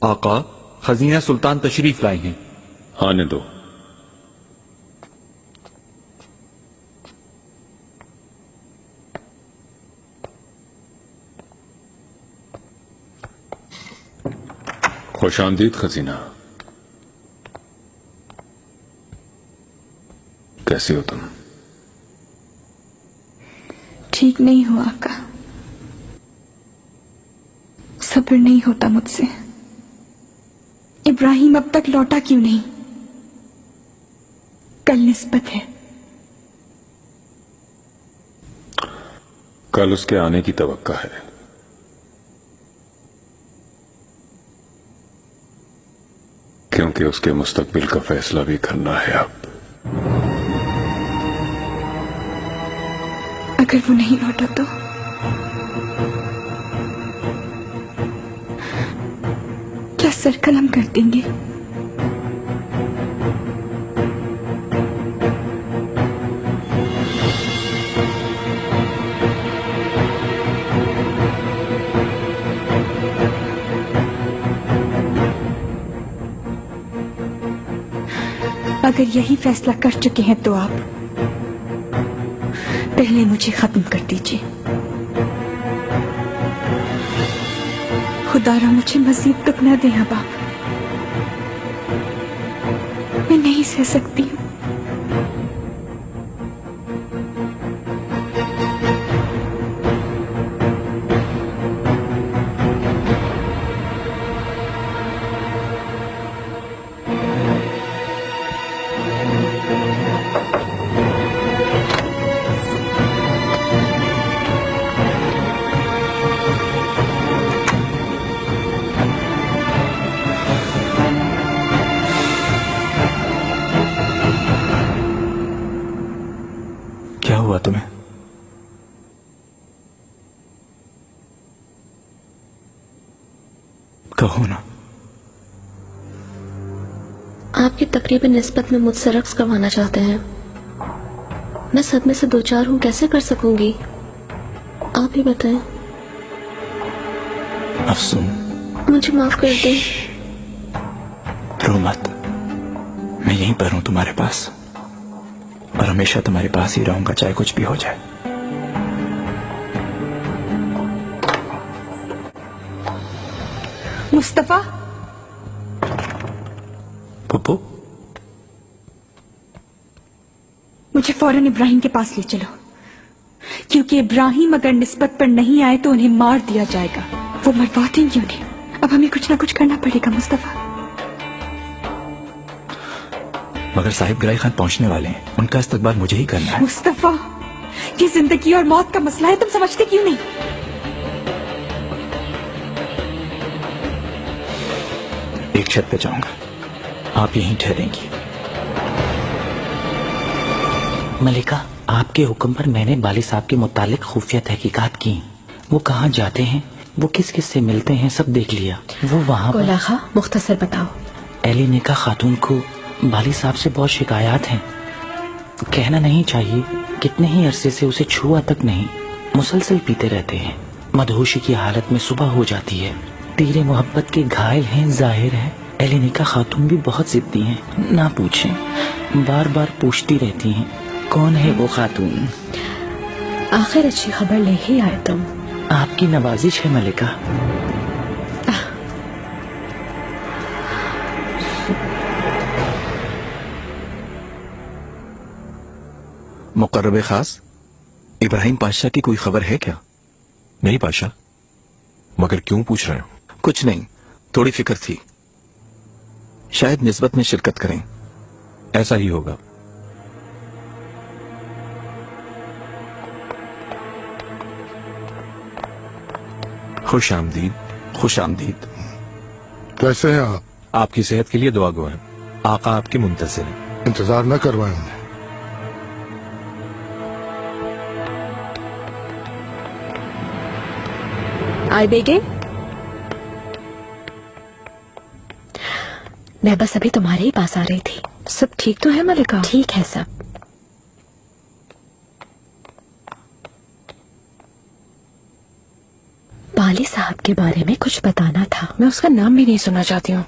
आका, खजीना सुल्तान तशरीफ लाए हैं। आने दो। खुशामदीद खजीना। कैसे हो तुम? ठीक नहीं हो आका, सब्र नहीं होता मुझसे। इब्राहिम अब तक लौटा क्यों नहीं? कल निस्बत है। कल उसके आने की तवक्का है। क्योंकि उसके मुस्तकबिल का फैसला भी करना है अब। अगर वो नहीं लौटा तो? क्या सर कलम कर देंगे? अगर यही फैसला कर चुके हैं तो आप पहले मुझे खत्म कर दीजिए। खुदारा मुझे मजीद दुख न दे बाप, मैं नहीं सह सकती हूँ। क्या हुआ तुम्हें? कहो ना। आपकी तकरीबन निस्बत में मुझसे रक्स करवाना चाहते हैं। मैं सदमे से दो चार हूं, कैसे कर सकूंगी? आप ही बताएं। अफसून, मुझे माफ कर दें। रो मत, मैं यहीं पर हूं तुम्हारे पास, और हमेशा तुम्हारे पास ही रहूंगा, चाहे कुछ भी हो जाए। मुस्तफा, पुप्पू, मुझे फौरन इब्राहिम के पास ले चलो, क्योंकि इब्राहिम अगर निस्बत पर नहीं आए तो उन्हें मार दिया जाएगा। वो मरवा देंगे उन्हें। अब हमें कुछ ना कुछ करना पड़ेगा मुस्तफा। मगर साहिब गिराई खान पहुंचने वाले हैं, उनका इस्तकबाल मुझे ही करना है। मुस्तफा, ये जिंदगी और मौत का मसला है, तुम समझते क्यों नहीं? एक छत पे जाऊंगा, आप यहीं ठहरेंगी। मलिका, आपके हुक्म पर मैंने बाली साहब के मुतालिक खुफिया तहकीकात की। वो कहाँ जाते हैं, वो किस किस से मिलते हैं, सब देख लिया। वो वहाँ कोलाखा, मुख्तसर बताओ। एली नेका खातून को बाली साहब से बहुत शिकायत हैं। कहना नहीं चाहिए, कितने ही अरसे से उसे छुआ तक नहीं, मुसलसल पीते रहते हैं। मदहोशी की हालत में सुबह हो जाती है। तीरे मोहब्बत के घायल हैं, जाहिर है। एली नेका खातून भी बहुत जिद्दी हैं, ना पूछें, बार बार पूछती रहती हैं कौन है वो खातून। आखिर अच्छी खबर ले ही आए तुम। आपकी नवाजिश है मलिका। मुकर्रब खास, इब्राहिम पाशा की कोई खबर है क्या? नहीं पाशा, मगर क्यों पूछ रहे हो? कुछ नहीं, थोड़ी फिक्र थी, शायद निस्बत में शिरकत करें। ऐसा ही होगा। खुश आमदीद। खुश आमदीद। कैसे हैं आप? आपकी सेहत के लिए दुआ गो हैं। आका आपके मुंतज़िर हैं। इंतजार न करवाएं उन्हें। आए बेगे, मैं बस अभी तुम्हारे ही पास आ रही थी। सब ठीक तो है मलिका? ठीक है सब। बाली साहब के बारे में कुछ बताना था। मैं उसका नाम भी नहीं सुनना चाहती हूँ।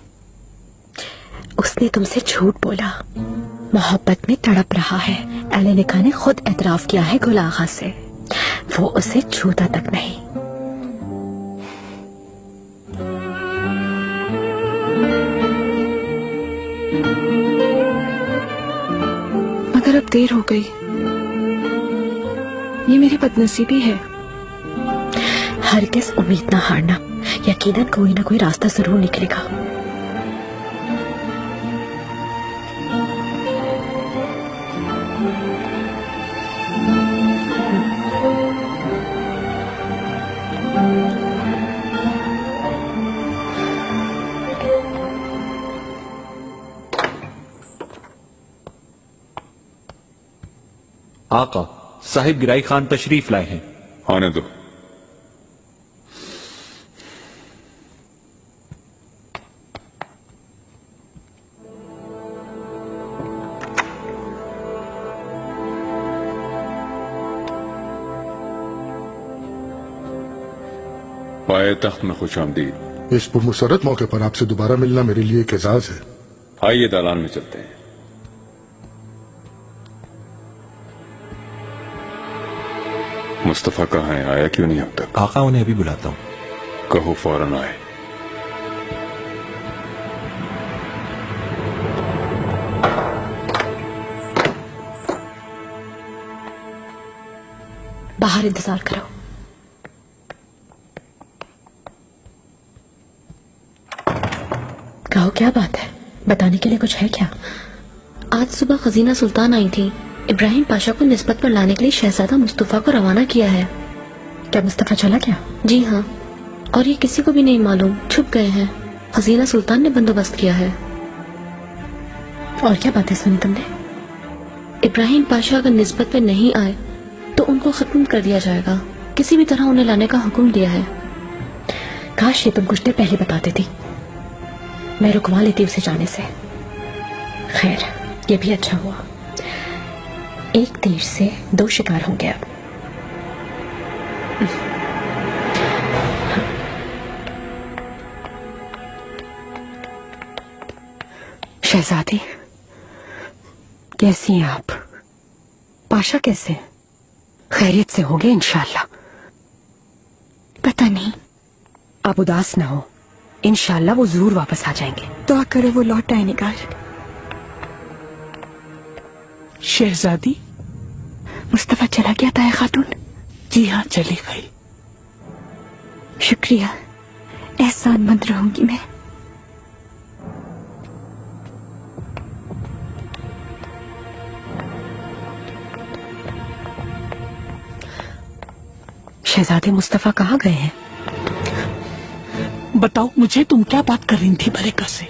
उसने तुमसे झूठ बोला, मोहब्बत में तड़प रहा है। एलेनिका ने खुद एतराफ किया है गुल आगा से, वो उसे छूता तक नहीं। मगर अब देर हो गई, ये मेरी बदनसीबी है। हरगिज़ उम्मीद ना हारना, यकीनन कोई ना कोई रास्ता जरूर निकलेगा। आका, साहिब गिराई खान तशरीफ लाए हैं। आने दो। पाए तख्त में खुश आमदीद। इस पुरमुसरत मौके पर आपसे दोबारा मिलना मेरे लिए एक एजाज है। आइए दालान में चलते हैं। मुस्तफा कहाँ है? आया क्यों नहीं अब तक? आका, उन्हें अभी बुलाता हूँ। कहो फौरन आए। बाहर इंतजार करो। कहो क्या बात है, बताने के लिए कुछ है क्या? आज सुबह खजीना सुल्तान आई थी। इब्राहिम पाशा को निस्बत पर लाने के लिए शहजादा मुस्तफा को रवाना किया है। क्या मुस्तफा चला गया? जी हाँ, और ये किसी को भी नहीं मालूम, छुप गए हैं। खजीना सुल्तान ने बंदोबस्त किया है। और क्या बातें सुनी तुमने? इब्राहिम पाशा अगर निस्बत पे नहीं आए तो उनको खत्म कर दिया जाएगा। किसी भी तरह उन्हें लाने का हुक्म दिया है। काश ये तुम कुछ देर पहले बता देती, मैं रुकवा लेती उसे जाने से। खैर, ये भी अच्छा हुआ। एक तीर से दो शिकार होंगे अब। शहजादी, कैसी हैं आप? पाशा कैसे? खैरियत से होंगे इंशाल्लाह। पता नहीं। आप उदास ना हो, इंशाल्लाह वो जरूर वापस आ जाएंगे। दुआ करो वो लौट आए निगार। शहजादी? मुस्तफा चला गया था खातून? जी हाँ, चली गई। शुक्रिया, एहसानमंद रहूंगी मैं। शहजादे मुस्तफा कहाँ गए हैं? बताओ मुझे, तुम क्या बात कर रही थी मलिका से?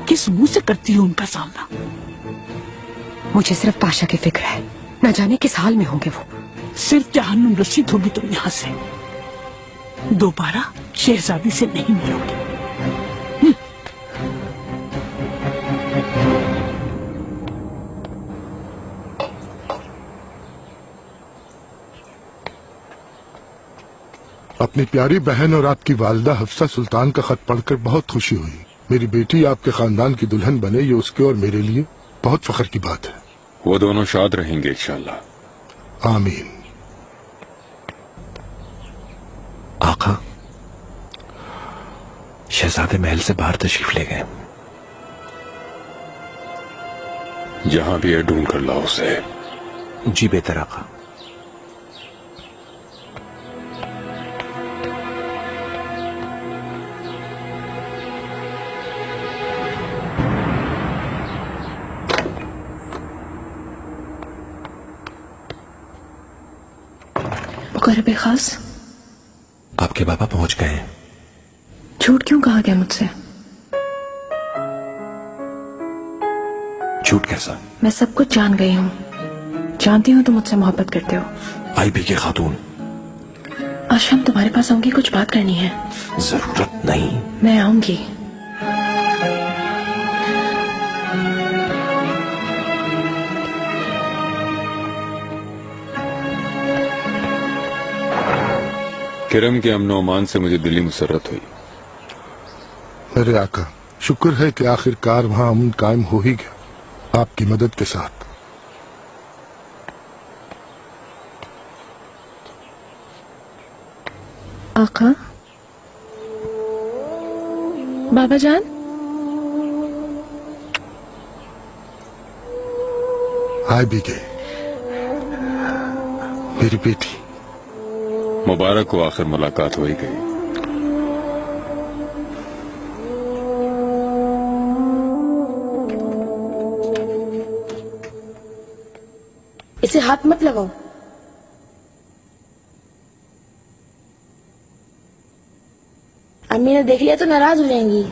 किस मुंह से करती हो उनका सामना? मुझे सिर्फ पाशा की फिक्र है, न जाने किस हाल में होंगे वो। सिर्फ जहन्नुम रसीद होगी तुम यहाँ से, दोबारा शहजादी से नहीं मिलोगे। अपनी प्यारी बहन और आपकी वालिदा हफ्सा सुल्तान का खत पढ़कर बहुत खुशी हुई। मेरी बेटी आपके खानदान की दुल्हन बने, ये उसके और मेरे लिए बहुत फख्र की बात है। वो दोनों शाद रहेंगे इंशाल्लाह। आमीन। आका, शहजादे महल से बाहर तशरीफ ले गए। जहां भी है ढूंढ कर लाओ उसे। जी बेहतर आका। मुकर्रब खास, आपके बाबा पहुंच गए हैं। झूठ क्यों कहा गया मुझसे? झूठ कैसा? मैं सब कुछ जान गई हूँ। जानती हूँ तुम मुझसे मोहब्बत करते हो। आईबी के खातून, आज शाम तुम्हारे पास आऊंगी, कुछ बात करनी है। जरूरत नहीं। मैं आऊंगी। किरम के अमन ओमान से मुझे दिली मुसरत हुई। मेरे आका, शुक्र है कि आखिरकार वहां अमन कायम हो ही गया आपकी मदद के साथ। आका, बाबा जान, आए भी गए मेरी बेटी। मुबारक हो, आखिर मुलाकात हो ही गई। इसे हाथ मत लगाओ। अम्मी ने देख लिया तो नाराज हो जाएंगी।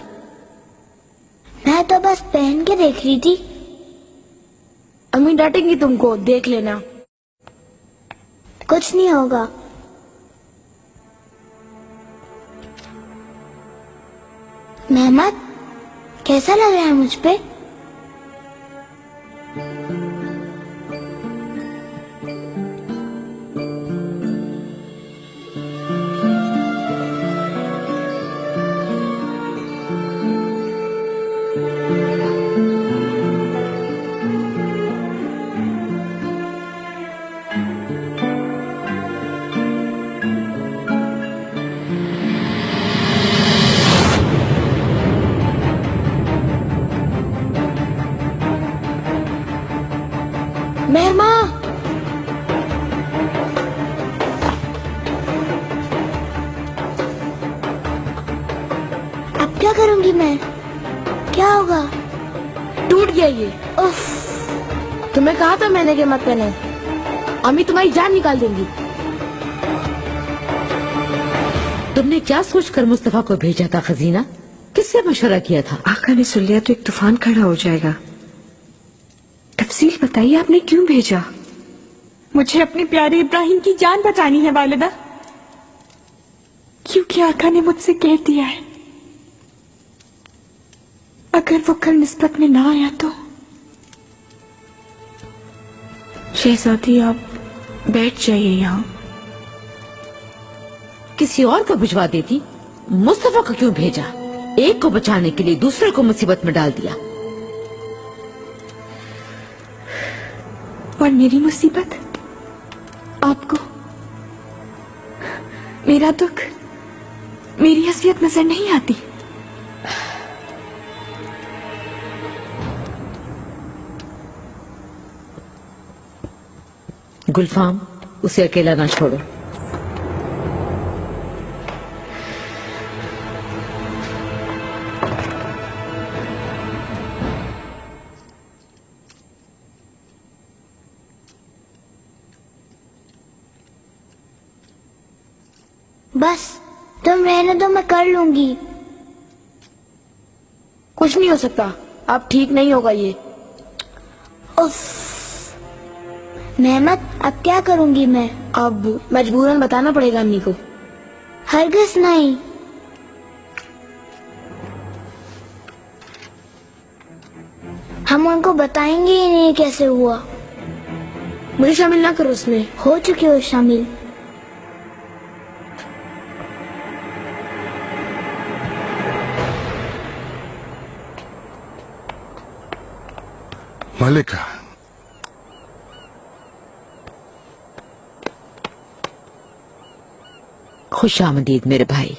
मैं तो बस पहन के देख रही थी। अम्मी डांटेंगी तुमको, देख लेना। कुछ नहीं होगा। मेहमत, कैसा लग रहा है मुझ पे? मेहरमा, अब क्या करूंगी मैं? क्या होगा? टूट गया ये। उफ, तुम्हें कहा था मैंने कि मत पहने। अम्मी तुम्हारी जान निकाल देंगी। तुमने क्या सोचकर मुस्तफा को भेजा था खजीना? किससे मशवरा किया था? आका ने सुन लिया तो एक तूफान खड़ा हो जाएगा। तफसील बताइए, आपने क्यों भेजा? मुझे अपने प्यारे इब्राहिम की जान बचानी है वालिदा, क्योंकि आका ने मुझसे कह दिया है अगर वो कल निस्बत में ना आया तो। शहजादी, आप बैठ जाइए यहाँ। किसी और को भिजवा देती। मुस्तफा को क्यों भेजा? एक को बचाने के लिए दूसरे को मुसीबत में डाल दिया। और मेरी मुसीबत आपको, मेरा दुख, मेरी हसीयत नजर नहीं आती? गुलफाम, उसे अकेला ना छोड़ो। बस तुम रहने दो, मैं कर लूंगी। कुछ नहीं हो सकता, अब ठीक नहीं होगा ये। उफ, मेहमत, अब क्या करूंगी मैं? अब मजबूरन बताना पड़ेगा अम्मी को। हरगिज नहीं। हम उनको बताएंगे ही नहीं कैसे हुआ। मुझे शामिल ना करो उसमें। हो चुके हो शामिल। मलिका, खुश आमदीद मेरे भाई।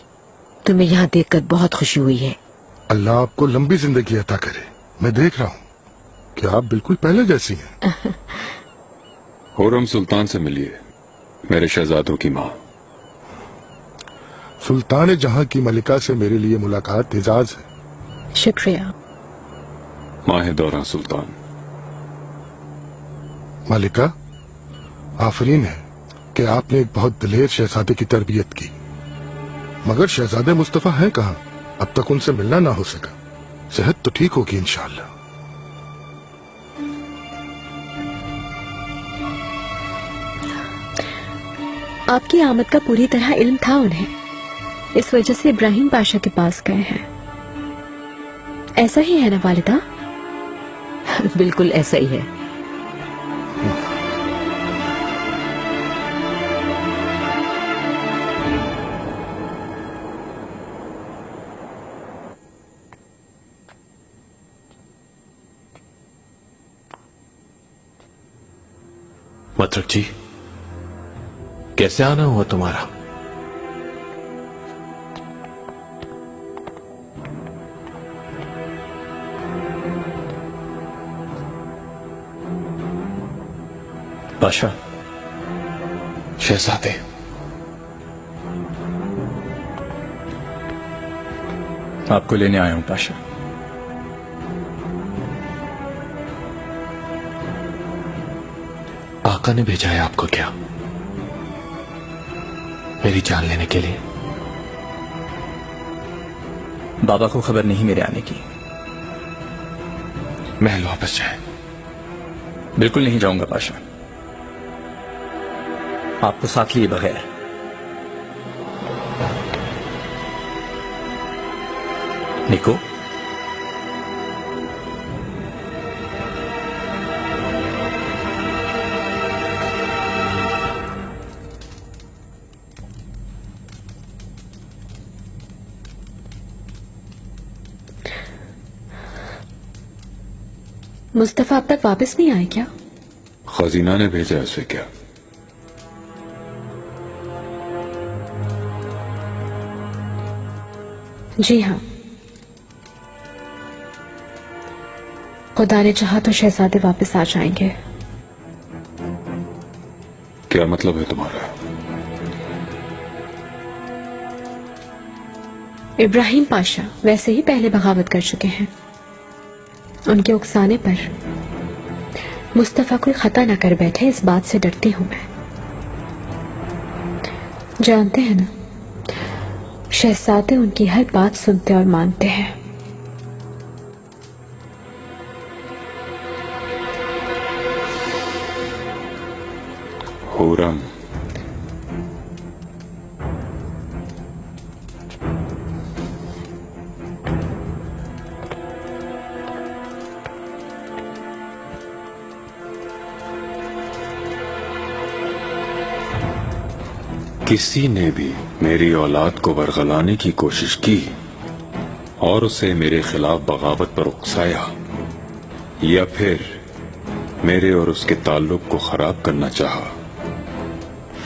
तुम्हें यहाँ देखकर बहुत खुशी हुई है। अल्लाह आपको लंबी जिंदगी अता करे। मैं देख रहा हूँ कि आप बिल्कुल पहले जैसी हैं। खुर्रम सुल्तान से मिलिए, मेरे शहजादों की माँ। सुल्तान जहां की मलिका से मेरे लिए मुलाकात एजाज है। शुक्रिया। माह दौरा सुल्तान। मलिका, आफरीन है कि आपने एक बहुत दिलेर शहजादे की तरबियत की, मगर शहजादे मुस्तफा हैं कहाँ? अब तक उनसे मिलना ना हो सका। सेहत तो ठीक होगी इंशाअल्लाह। आपकी आमद का पूरी तरह इल्म था उन्हें, इस वजह से इब्राहिम पाशा के पास गए हैं। ऐसा ही है ना वालिदा? बिल्कुल ऐसा ही है। मत्रक जी, कैसे आना हुआ तुम्हारा? पाशा, शहजादे, आपको लेने आया हूं पाशा। आका ने भेजा है आपको क्या? मेरी जान लेने के लिए? बाबा को खबर नहीं मेरे आने की। महल वापस जाए। बिल्कुल नहीं जाऊंगा पाशा, आपको साथ लिए बगैर। निको, मुस्तफा अब तक वापस नहीं आए क्या? खजीना ने भेजा उसे क्या? जी हाँ, खुदा ने चाहा तो शहजादे वापस आ जाएंगे। क्या मतलब है तुम्हारा? इब्राहिम पाशा वैसे ही पहले बगावत कर चुके हैं। उनके उकसाने पर मुस्तफा कोई खता ना कर बैठे, इस बात से डरती हूं मैं। जानते हैं ना, शहजादे उनकी हर बात सुनते और मानते हैं। हुरम, किसी ने भी मेरी औलाद को बरगलाने की कोशिश की और उसे मेरे खिलाफ बगावत पर उकसाया या फिर मेरे और उसके ताल्लुक को खराब करना चाहा,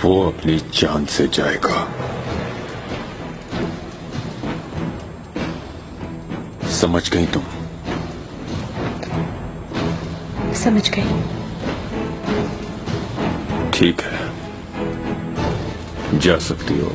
वो अपनी जान से जाएगा। समझ गई तुम? समझ गई। ठीक है, जा सकती हो।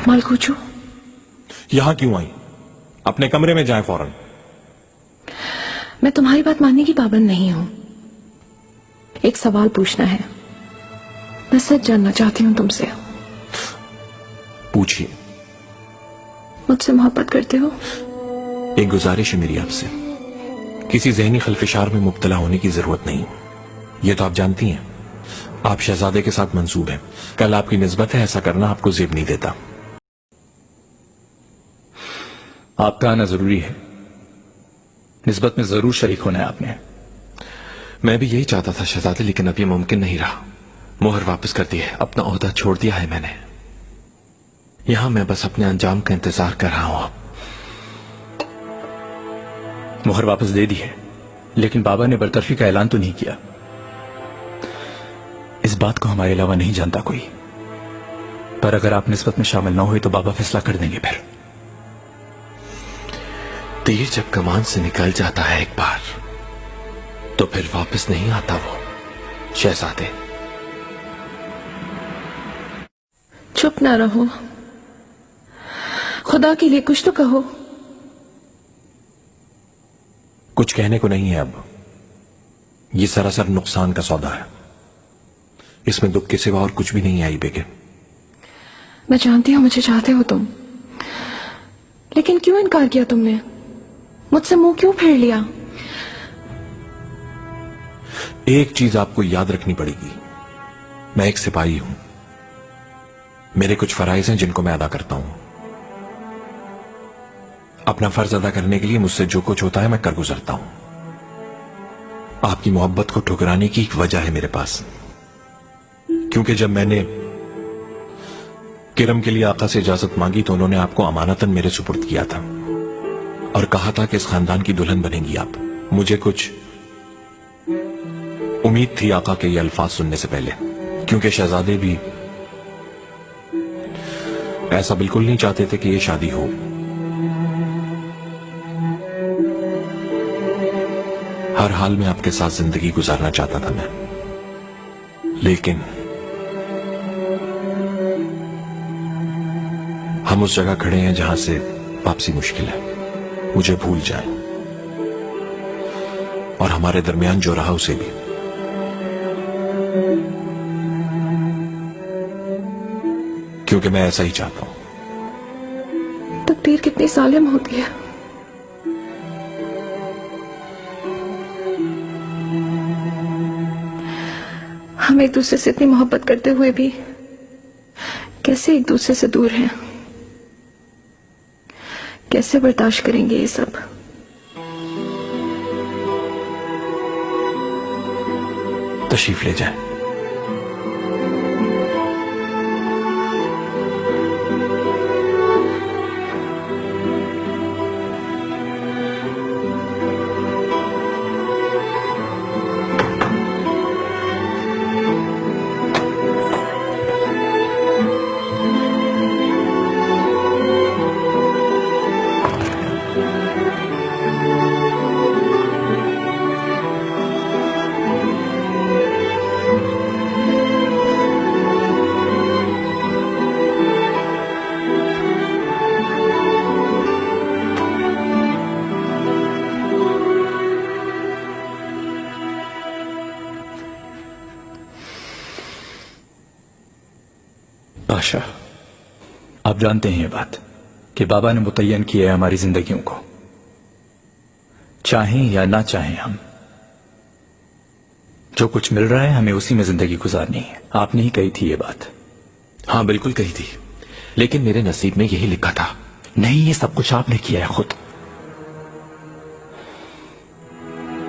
मालकूचू, यहां क्यों आई? अपने कमरे में जाए फौरन। मैं तुम्हारी बात मानने की पाबंद नहीं हूं। एक सवाल पूछना है, मैं सच जानना चाहती हूं तुमसे। पूछिए। मुझसे मोहब्बत करते हो? एक गुजारिश है मेरी आपसे, किसी जहनी खलफिशार में मुब्तला होने की जरूरत नहीं। ये तो आप जानती हैं, आप शहजादे के साथ मंसूब हैं। कल आपकी निस्बत है, ऐसा करना आपको जेब नहीं देता। आपका आना जरूरी है, निस्बत में जरूर शरीक होना है आपने। मैं भी यही चाहता था शहजादे, लेकिन अब ये मुमकिन नहीं रहा। मोहर वापस कर दी है, अपना ओहदा छोड़ दिया है मैंने। यहां मैं बस अपने अंजाम का इंतजार कर रहा हूं। मोहर वापस दे दी है, लेकिन बाबा ने बरतरफी का ऐलान तो नहीं किया। इस बात को हमारे अलावा नहीं जानता कोई, पर अगर आप निस्बत में शामिल ना हुए तो बाबा फैसला कर देंगे। फिर तीर जब कमान से निकल जाता है एक बार, तो फिर वापस नहीं आता वो शहजादे। चुप ना रहो, खुदा के लिए कुछ तो कहो। कुछ कहने को नहीं है अब, ये सरासर नुकसान का सौदा है। इसमें दुख के सिवा और कुछ भी नहीं आई बेगम। मैं जानती हूं मुझे चाहते हो तुम, लेकिन क्यों इनकार किया तुमने? मुझसे मुंह क्यों फेर लिया? एक चीज आपको याद रखनी पड़ेगी, मैं एक सिपाही हूं। मेरे कुछ फराइज हैं जिनको मैं अदा करता हूं। अपना फर्ज अदा करने के लिए मुझसे जो कुछ होता है मैं कर गुजरता हूं। आपकी मोहब्बत को ठुकराने की एक वजह है मेरे पास, क्योंकि जब मैंने किरम के लिए आका से इजाजत मांगी तो उन्होंने आपको अमानतन मेरे सुपुर्द किया था और कहा था कि इस खानदान की दुल्हन बनेंगी आप। मुझे कुछ उम्मीद थी आका के ये अल्फाज सुनने से पहले, क्योंकि शहजादे भी ऐसा बिल्कुल नहीं चाहते थे कि ये शादी हो। हर हाल में आपके साथ जिंदगी गुजारना चाहता था मैं, लेकिन हम उस जगह खड़े हैं जहां से वापसी मुश्किल है। मुझे भूल जाए और हमारे दरमियान जो रहा उसे भी। क्योंकि मैं ऐसा ही चाहता हूं। तकदीर कितनी जालिम होती है। हम एक दूसरे से इतनी मोहब्बत करते हुए भी कैसे एक दूसरे से दूर हैं? कैसे बर्दाश्त करेंगे ये सब? तशरीफ ले जाए। बादशाह, आप जानते हैं ये बात कि बाबा ने मुतय्यन किया है हमारी जिंदगियों को। चाहें या ना चाहें, हम जो कुछ मिल रहा है हमें उसी में जिंदगी गुजारनी है। आपने ही कही थी ये बात। हाँ बिल्कुल कही थी, लेकिन मेरे नसीब में यही लिखा था। नहीं, ये सब कुछ आपने किया है खुद।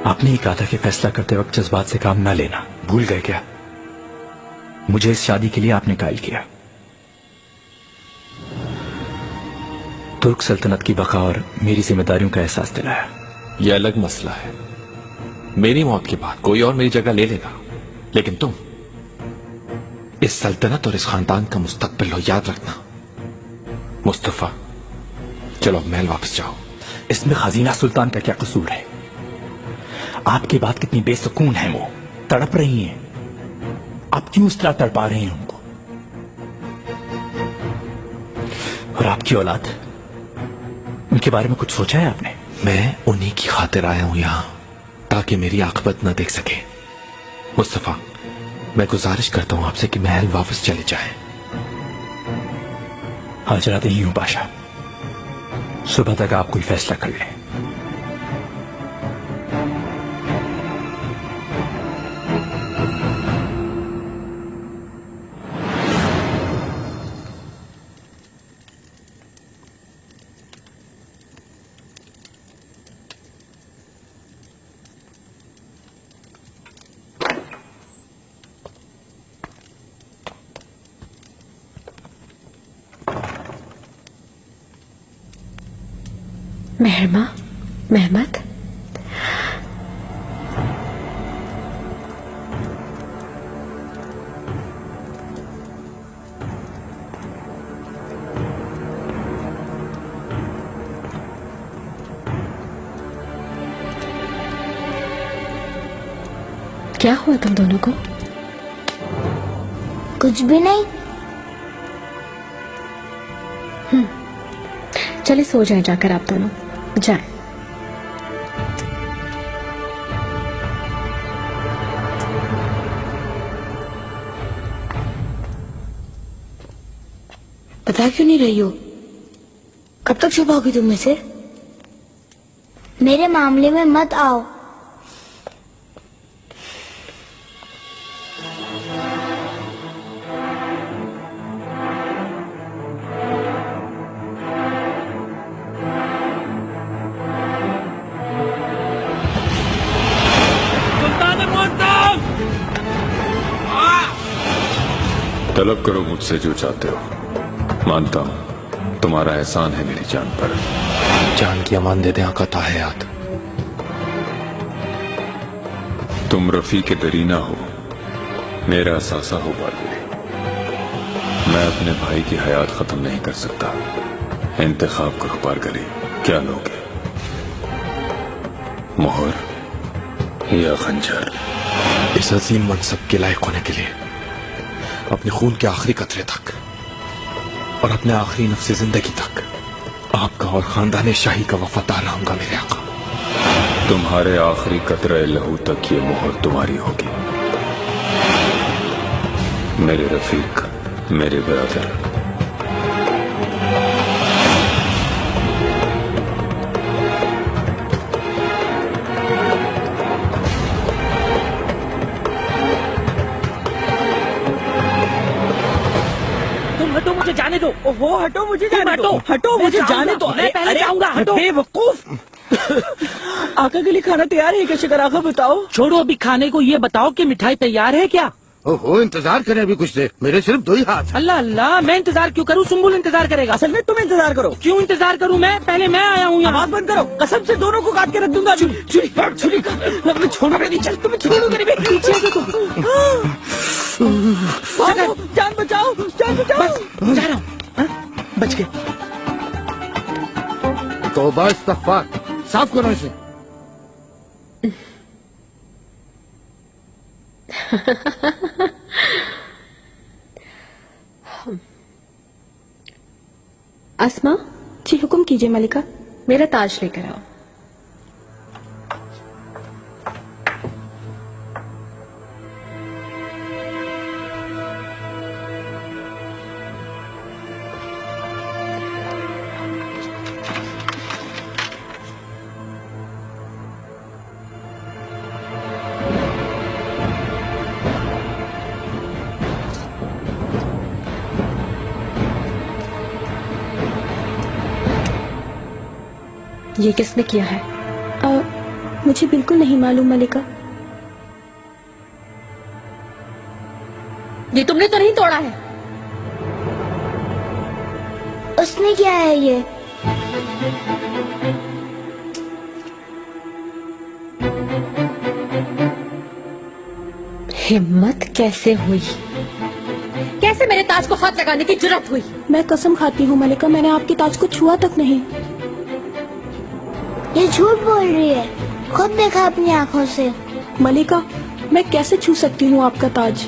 आपने ही कहा था कि फैसला करते वक्त जज्बात से काम ना लेना। भूल गए क्या? मुझे इस शादी के लिए आपने कायल किया। तुर्क सल्तनत की बका और मेरी जिम्मेदारियों का एहसास दिलाया। यह अलग मसला है। मेरी मौत के बाद कोई और मेरी जगह ले लेगा, लेकिन तुम इस सल्तनत और इस खानदान का मुस्तकबिल हो, याद रखना। मुस्तफा, चलो महल वापस जाओ। इसमें खजीना सुल्तान का क्या कसूर है? आपकी बात कितनी बेसुकून है, वो तड़प रही हैं। आप क्यों इस तरह तड़पा रहे हैं उनको? और आपकी औलाद, उनके बारे में कुछ सोचा है आपने? मैं उन्हीं की खातिर आया हूं यहां, ताकि मेरी आखिरत न देख सके। मुस्तफा, मैं गुजारिश करता हूं आपसे कि महल वापस चले जाएं। हाजरात ही हूं बादशाह, सुबह तक आप कोई फैसला कर लें। मेहरमा, मेहमत, क्या हुआ तुम दोनों को? कुछ भी नहीं। चलिए सो जाए जाकर आप दोनों, जाए। बता क्यों नहीं रही हो? कब तक छुपाओगी तुम में से? मेरे मामले में मत आओ। तलब करो मुझसे जो चाहते हो, मानता हूं तुम्हारा एहसान है मेरी जान पर। जान की अमान दे दे आका ताहयात। तुम रफी के दरीना हो, मेरा सासा हो बालवे। मैं अपने भाई की हयात खत्म नहीं कर सकता। इंतखाब करो बारगली, क्या लोगे? मोहर या खंजर? इस अजीम मनसब के लायक होने के लिए अपने खून के आखिरी कतरे तक और अपने आखिरी नफ्स जिंदगी तक आपका और खानदान शाही का वफादार रहूंगा मेरे आका। तुम्हारे आखिरी कतरे लहू तक ये मोहर तुम्हारी होगी मेरे रफीक, मेरे ब्रदर। तुम हटो, मुझे जाने दो। ओहो, हटो, मुझे जाने दो। हटो, मुझे जाने दो। मैं पहले जाऊंगा। हटो बेवकूफ। आका के लिए खाना तैयार है क्या शिकर आका? बताओ। छोड़ो अभी खाने को, ये बताओ कि मिठाई तैयार है क्या? ओहो, इंतजार करें अभी कुछ देर, मेरे सिर्फ 2 ही हाथ। अल्लाह अल्लाह, मैं इंतजार क्यों करूं? सुम्बुल इंतजार करेगा। असल में तुम इंतजार करो। क्यों इंतजार करूं मैं? पहले मैं आया हूँ यहाँ। बंद करो, कसम से दोनों को काट के रख दूंगा। छुरी का छोड़ो नहीं, चल तुम्हें छोड़ूंगा नहीं। पीछे से तो जान बचाओ, जान बचाओ। बस जा रहा हूँ, बच गए। तौबा इस्तग़फ़ार, साफ करो इसे। अस्मा जी हुक्म कीजिए मलिका। मेरा ताज लेकर आओ। ये किसने किया है? मुझे बिल्कुल नहीं मालूम मलिका। ये तुमने तो नहीं तोड़ा है? उसने क्या है ये? हिम्मत कैसे हुई? कैसे मेरे ताज को हाथ लगाने की जुर्रत हुई? मैं कसम खाती हूँ मलिका, मैंने आपके ताज को छुआ तक नहीं। ये झूठ बोल रही है, खुद देखा अपनी आंखों से। मलिका, मैं कैसे छू सकती हूँ आपका ताज?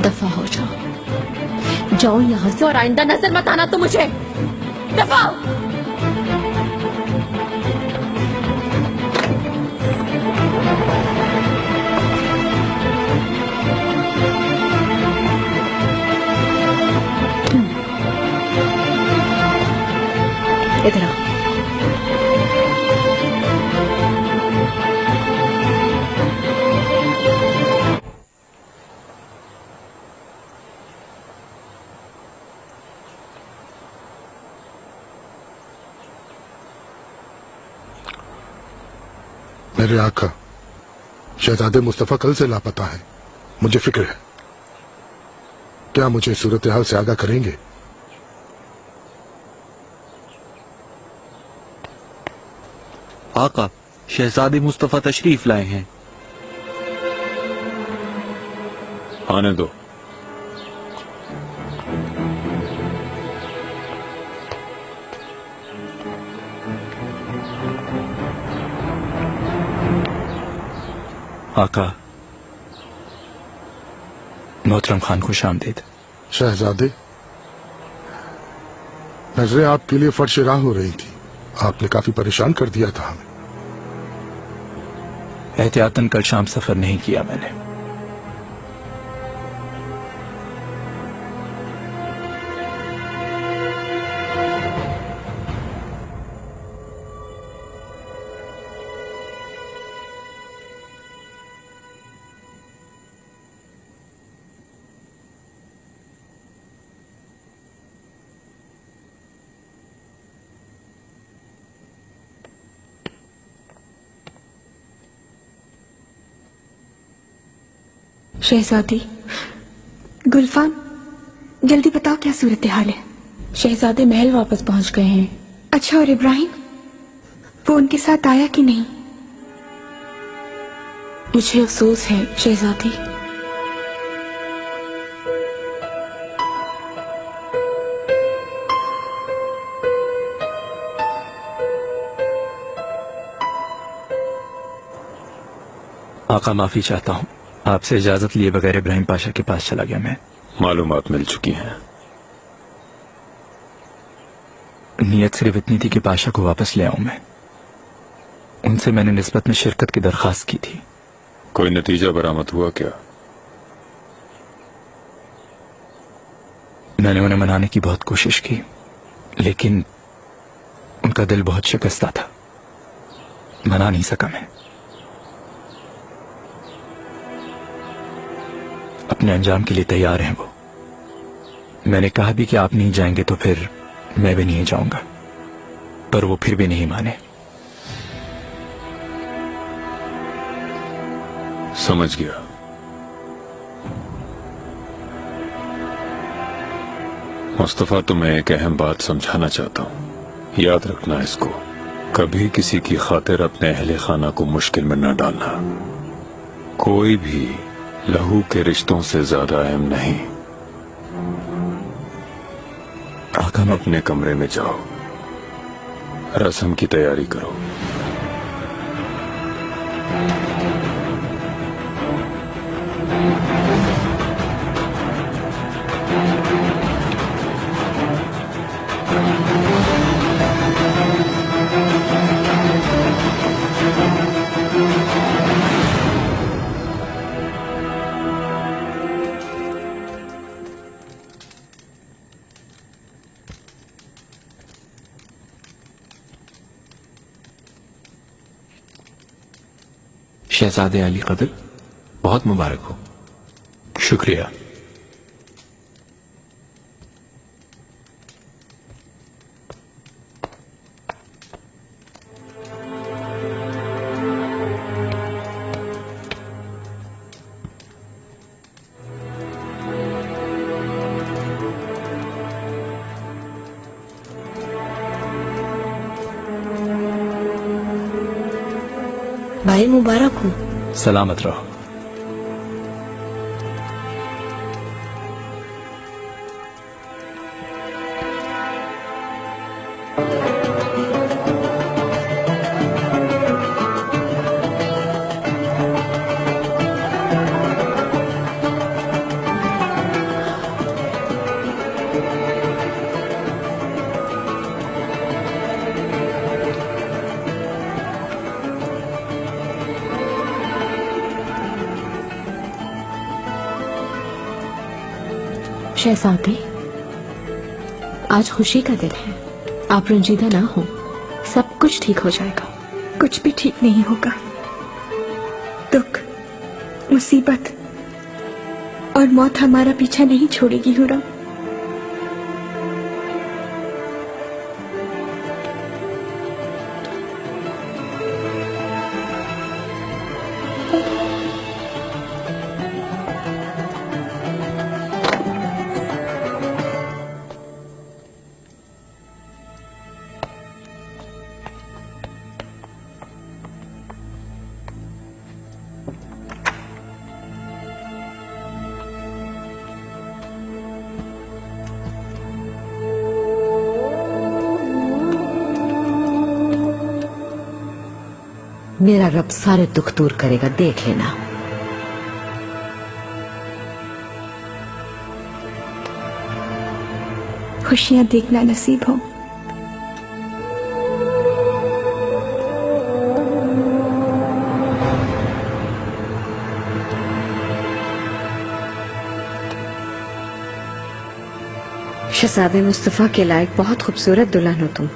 दफा हो जाओ, जाओ यहाँ से और आइंदा नजर मत आना तो मुझे। दफा हो। इधर आओ। मेरे आका, शहजादे मुस्तफा कल से लापता है। मुझे फिक्र है, क्या मुझे सूरत हाल से आगाह करेंगे? आका, शहजादे मुस्तफा तशरीफ लाए हैं। आने दो। आका, मोहतरम खान को शामदीद। शहजादे, नजरें आपके लिए फर्श राह हो रही थी, आपने काफी परेशान कर दिया था हमें। एहतियातन कल शाम सफर नहीं किया मैंने। शहजादी, गुलफाम, जल्दी बताओ क्या सूरत हाल है। शहजादे महल वापस पहुंच गए हैं। अच्छा, और इब्राहिम, वो उनके साथ आया कि नहीं? मुझे अफसोस है शहजादी। आका, माफी चाहता हूँ, आपसे इजाजत लिए बगैर इब्राहिम पाशा के पास चला गया मैं। मालूमात मिल चुकी हैं। नीयत सिर्फ इतनी थी कि पाशा को वापस ले आऊं मैं। उनसे मैंने निस्बत में शिरकत की दरखास्त की थी। कोई नतीजा बरामद हुआ क्या? मैंने उन्हें मनाने की बहुत कोशिश की, लेकिन उनका दिल बहुत शिकस्ता था, मना नहीं सका मैं। अपने अंजाम के लिए तैयार हैं वो। मैंने कहा भी कि आप नहीं जाएंगे तो फिर मैं भी नहीं जाऊंगा, पर वो फिर भी नहीं माने। समझ गया। मुस्तफा, तुम्हें एक अहम बात समझाना चाहता हूं, याद रखना इसको। कभी किसी की खातिर अपने अहले खाना को मुश्किल में न डालना। कोई भी लहू के रिश्तों से ज्यादा अहम नहीं। आका, अपने कमरे में जाओ, रस्म की तैयारी करो। शहजादे अली कदर, बहुत मुबारक हो। शुक्रिया। भाई मुबारक हो। सलामत रहो। शहजादी, आज खुशी का दिन है, आप रंजीदा ना हो, सब कुछ ठीक हो जाएगा। कुछ भी ठीक नहीं होगा। दुख, मुसीबत और मौत हमारा पीछा नहीं छोड़ेगी हुरम। मेरा रब सारे दुख दूर करेगा, देख लेना। खुशियां देखना नसीब हो। शहजादे मुस्तफा के लायक बहुत खूबसूरत दुल्हन हो तुम।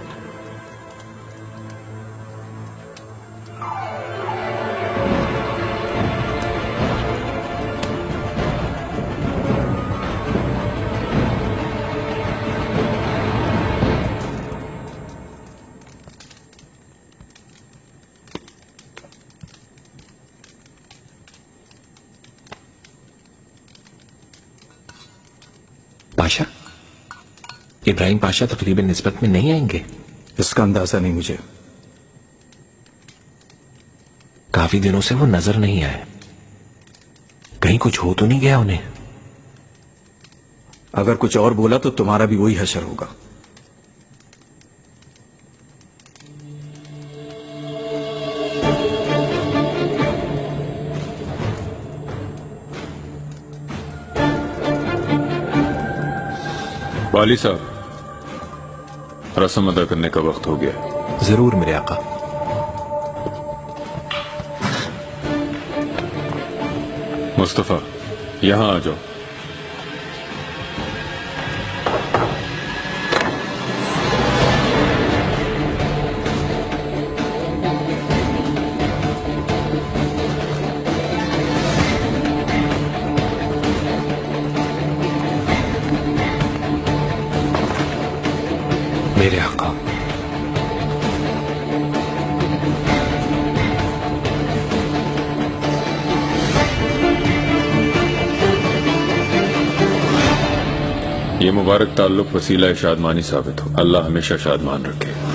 इब्राहिम पाशा तकरीबन निस्बत में नहीं आएंगे? इसका अंदाजा नहीं मुझे। काफी दिनों से वो नजर नहीं आए, कहीं कुछ हो तो नहीं गया उन्हें? अगर कुछ और बोला तो तुम्हारा भी वही हशर होगा। वाली साहब, रस्म अदा करने का वक्त हो गया। जरूर मेरे आका। मुस्तफा, यहां आ जाओ। मेरे आका। ये मुबारक ताल्लुक वसीला शादमानी साबित हो। अल्लाह हमेशा शादमान रखे।